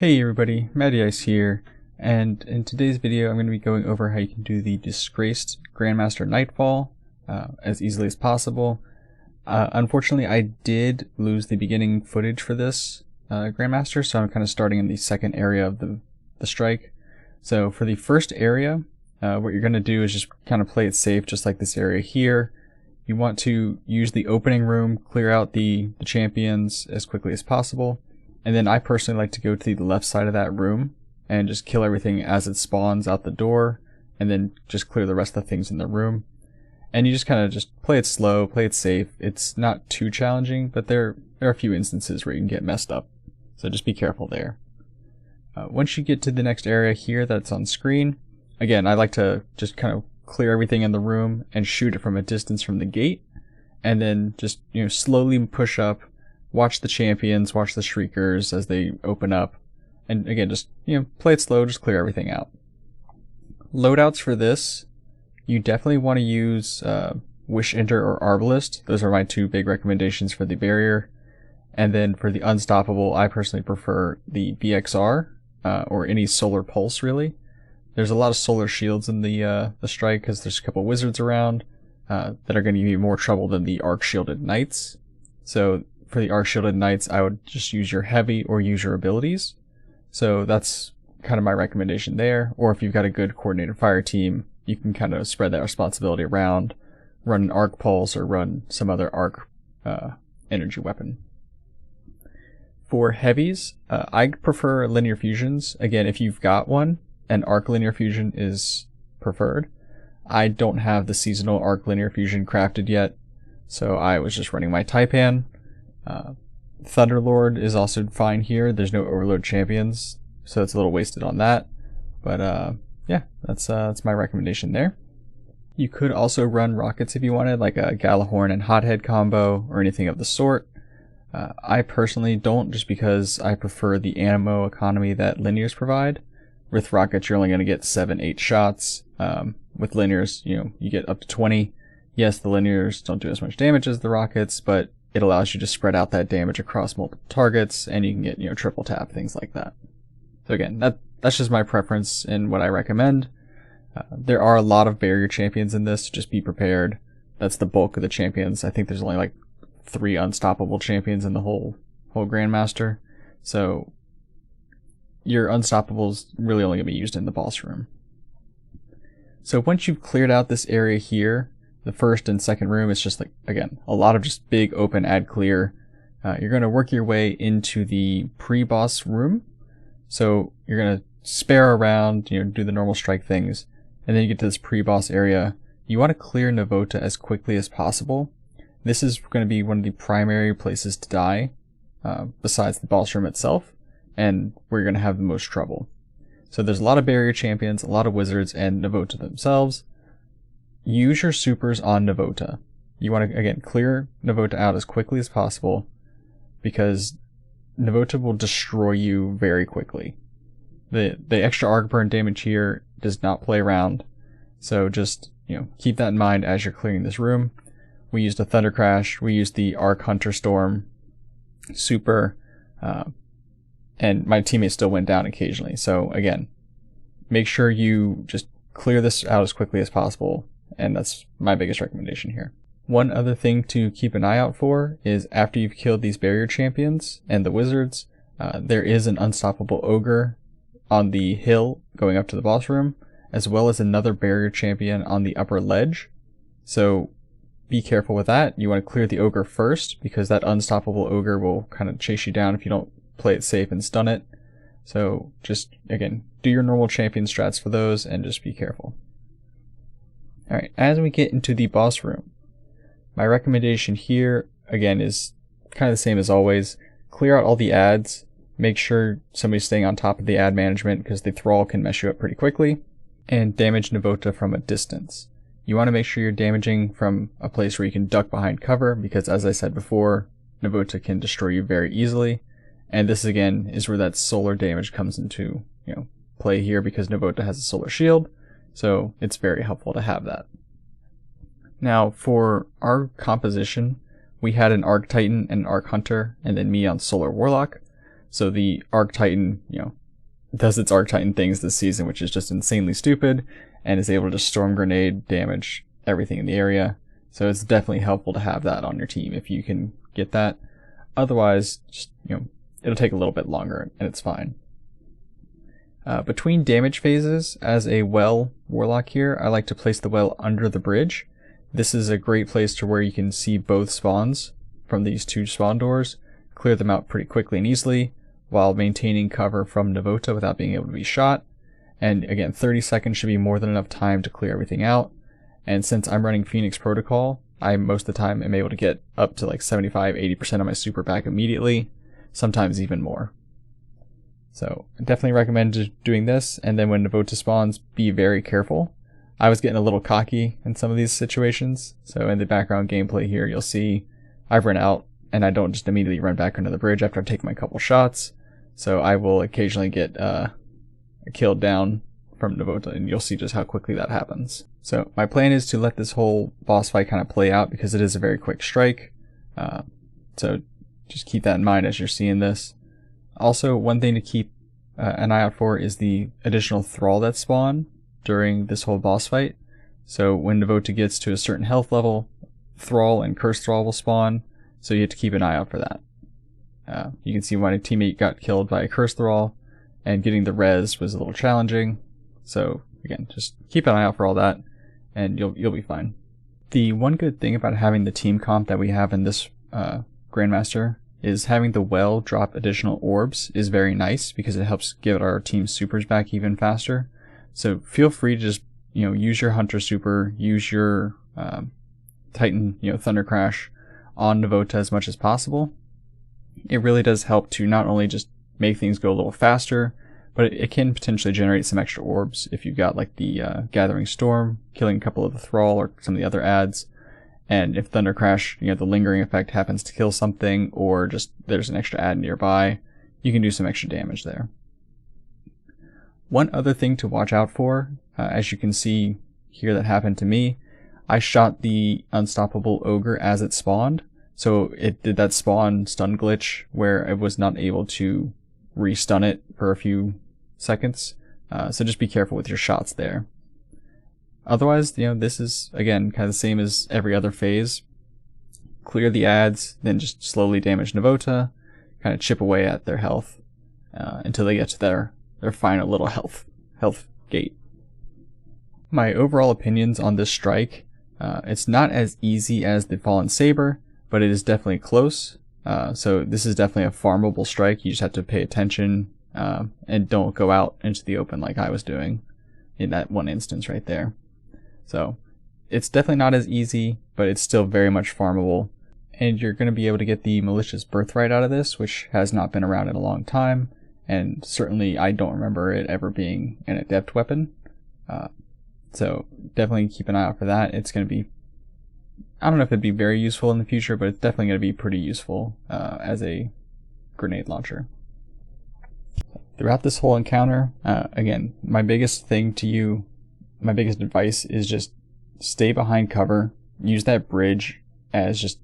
Hey everybody, Matty Ice here, and in today's video I'm going to be going over how you can do the Disgraced Grandmaster Nightfall as easily as possible. Unfortunately, I did lose the beginning footage for this Grandmaster, so I'm kind of starting in the second area of the strike. So for the first area, what you're going to do is just kind of play it safe, just like this area here. You want to use the opening room, clear out the champions as quickly as possible. And then I personally like to go to the left side of that room and just kill everything as it spawns out the door, and then just clear the rest of the things in the room. And you just kind of just play it slow, play it safe. It's not too challenging, but there are a few instances where you can get messed up. So just be careful there. Once you get to the next area here that's on screen, again, I like to just kind of clear everything in the room and shoot it from a distance from the gate, and then just slowly push up. Watch the champions, watch the shriekers as they open up, and again, just play it slow, just clear everything out. Loadouts for this, you definitely want to use Wish Enter or Arbalist. Those are my two big recommendations for the barrier. And then for the Unstoppable, I personally prefer the BXR or any Solar Pulse, really. There's a lot of solar shields in the strike because there's a couple wizards around that are going to give you more trouble than the Arc Shielded Knights. So for the Arc Shielded Knights, I would just use your heavy or use your abilities. So that's kind of my recommendation there. Or if you've got a good coordinated fire team, you can kind of spread that responsibility around, run an Arc Pulse or run some other Arc energy weapon. For heavies, I prefer linear fusions. Again, if you've got one, an Arc linear fusion is preferred. I don't have the seasonal Arc linear fusion crafted yet, so I was just running my Taipan. Thunderlord is also fine here. There's no Overload champions, so it's a little wasted on that. But yeah, that's my recommendation there. You could also run rockets if you wanted, like a Galahorn and Hothead combo or anything of the sort. I personally don't, just because I prefer the ammo economy that linears provide. With rockets, you're only going to get 7-8 shots. With linears, you get up to 20. Yes, the linears don't do as much damage as the rockets, but it allows you to spread out that damage across multiple targets, and you can get triple tap, things like that. So again, that's just my preference and what I recommend. There are a lot of barrier champions in this, so just be prepared. That's the bulk of the champions. I think there's only like 3 unstoppable champions in the whole Grandmaster. So your unstoppables really only going to be used in the boss room. So once you've cleared out this area here, the first and second room is just like, again, a lot of just big open ad clear. You're going to work your way into the pre-boss room. So you're going to spare around, do the normal strike things, and then you get to this pre-boss area. You want to clear Navota as quickly as possible. This is going to be one of the primary places to die, besides the boss room itself, and where you're going to have the most trouble. So there's a lot of barrier champions, a lot of wizards, and Navota themselves. Use your supers on Navota. You want to, again, clear Navota out as quickly as possible, because Navota will destroy you very quickly. The extra arc burn damage here does not play around, so just keep that in mind as you're clearing this room. We used a Thunder Crash, we used the Arc Hunter Storm super, and my teammates still went down occasionally. So again, make sure you just clear this out as quickly as possible. And that's my biggest recommendation here. One other thing to keep an eye out for is after you've killed these barrier champions and the wizards, there is an unstoppable ogre on the hill going up to the boss room, as well as another barrier champion on the upper ledge. So be careful with that. You want to clear the ogre first, because that unstoppable ogre will kind of chase you down if you don't play it safe and stun it. So just, again, do your normal champion strats for those and just be careful. Alright, as we get into the boss room, my recommendation here, again, is kind of the same as always. Clear out all the ads. Make sure somebody's staying on top of the ad management, because the thrall can mess you up pretty quickly. And damage Navota from a distance. You want to make sure you're damaging from a place where you can duck behind cover, because as I said before, Navota can destroy you very easily. And this, again, is where that solar damage comes into play here, because Navota has a solar shield. So it's very helpful to have that. Now for our composition, we had an Arc Titan and an Arc Hunter, and then me on Solar Warlock. So the Arc Titan, does its Arc Titan things this season, which is just insanely stupid, and is able to just storm grenade damage everything in the area. So it's definitely helpful to have that on your team if you can get that. Otherwise, just, it'll take a little bit longer and it's fine. Between damage phases, as a well warlock here, I like to place the well under the bridge. This is a great place to where you can see both spawns from these 2 spawn doors, clear them out pretty quickly and easily, while maintaining cover from Navota without being able to be shot. And again, 30 seconds should be more than enough time to clear everything out. And since I'm running Phoenix Protocol, I most of the time am able to get up to like 75-80% of my super back immediately, sometimes even more. So I definitely recommend doing this, and then when Navota spawns, be very careful. I was getting a little cocky in some of these situations, so in the background gameplay here you'll see I've run out, and I don't just immediately run back under the bridge after I've taken my couple shots, so I will occasionally get killed down from Navota, and you'll see just how quickly that happens. So my plan is to let this whole boss fight kind of play out because it is a very quick strike, so just keep that in mind as you're seeing this. Also, one thing to keep an eye out for is the additional thrall that spawn during this whole boss fight. So when Navota gets to a certain health level, thrall and curse thrall will spawn, so you have to keep an eye out for that. You can see my teammate got killed by a curse thrall, and getting the res was a little challenging. So again, just keep an eye out for all that, and you'll be fine. The one good thing about having the team comp that we have in this Grandmaster is having the well drop additional orbs is very nice because it helps give our team supers back even faster. So feel free to just use your Hunter super, use your Titan Thunder Crash on Navota as much as possible. It really does help to not only just make things go a little faster, but it can potentially generate some extra orbs if you've got like the Gathering Storm, killing a couple of the Thrall or some of the other adds. And if Thunder Crash, the lingering effect happens to kill something, or just there's an extra ad nearby, you can do some extra damage there. One other thing to watch out for, as you can see here that happened to me, I shot the Unstoppable Ogre as it spawned, so it did that spawn stun glitch where it was not able to re-stun it for a few seconds, so just be careful with your shots there. Otherwise, this is, again, kind of the same as every other phase. Clear the ads, then just slowly damage Navota, kind of chip away at their health until they get to their final little health gate. My overall opinions on this strike, it's not as easy as the Fallen S.A.B.E.R, but it is definitely close. So this is definitely a farmable strike. You just have to pay attention and don't go out into the open like I was doing in that one instance right there. So it's definitely not as easy, but it's still very much farmable. And you're going to be able to get the Malicious Birthright out of this, which has not been around in a long time. And certainly I don't remember it ever being an adept weapon. So definitely keep an eye out for that. It's going to be, I don't know if it'd be very useful in the future, but it's definitely going to be pretty useful as a grenade launcher. Throughout this whole encounter, again, my biggest advice is just stay behind cover, use that bridge as just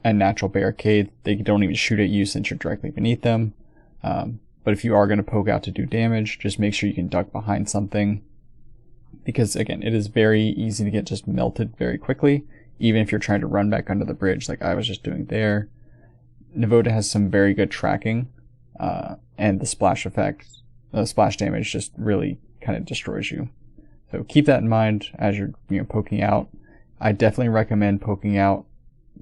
a natural barricade. They don't even shoot at you since you're directly beneath them. But if you are going to poke out to do damage, just make sure you can duck behind something. Because again, it is very easy to get just melted very quickly, even if you're trying to run back under the bridge like I was just doing there. Navota has some very good tracking, and the splash effect, the splash damage just really kind of destroys you. So keep that in mind as you're poking out. I definitely recommend poking out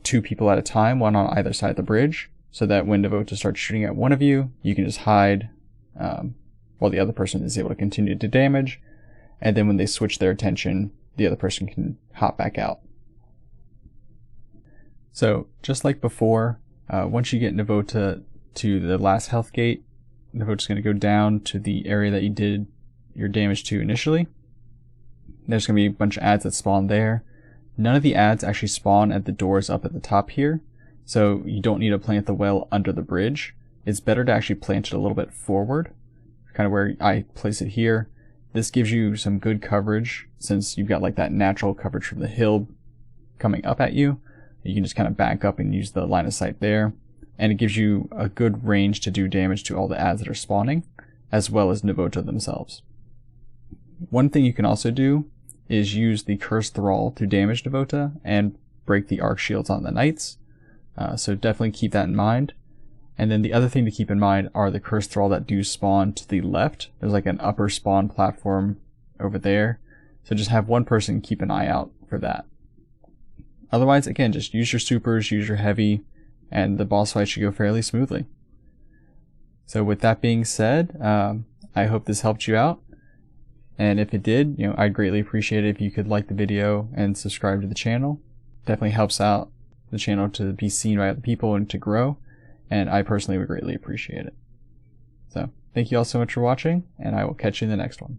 2 people at a time, one on either side of the bridge, so that when Navota starts shooting at one of you, you can just hide while the other person is able to continue to damage, and then when they switch their attention, the other person can hop back out. So just like before, once you get Navota to the last health gate, Navota's going to go down to the area that you did your damage to initially. There's going to be a bunch of ads that spawn there. None of the ads actually spawn at the doors up at the top here, so you don't need to plant the well under the bridge. It's better to actually plant it a little bit forward, kind of where I place it here. This gives you some good coverage since you've got like that natural coverage from the hill coming up at you. You can just kind of back up and use the line of sight there. and it gives you a good range to do damage to all the adds that are spawning, as well as Navota themselves. One thing you can also do is use the Cursed Thrall to damage Navota and break the arc shields on the knights, so definitely keep that in mind. And then the other thing to keep in mind are the Cursed Thrall that do spawn to the left. There's like an upper spawn platform over there, so just have one person keep an eye out for that. Otherwise, again, just use your supers, use your heavy, and the boss fight should go fairly smoothly. So with that being said, I hope this helped you out. And if it did, I'd greatly appreciate it if you could like the video and subscribe to the channel. Definitely helps out the channel to be seen by other people and to grow. And I personally would greatly appreciate it. So thank you all so much for watching, and I will catch you in the next one.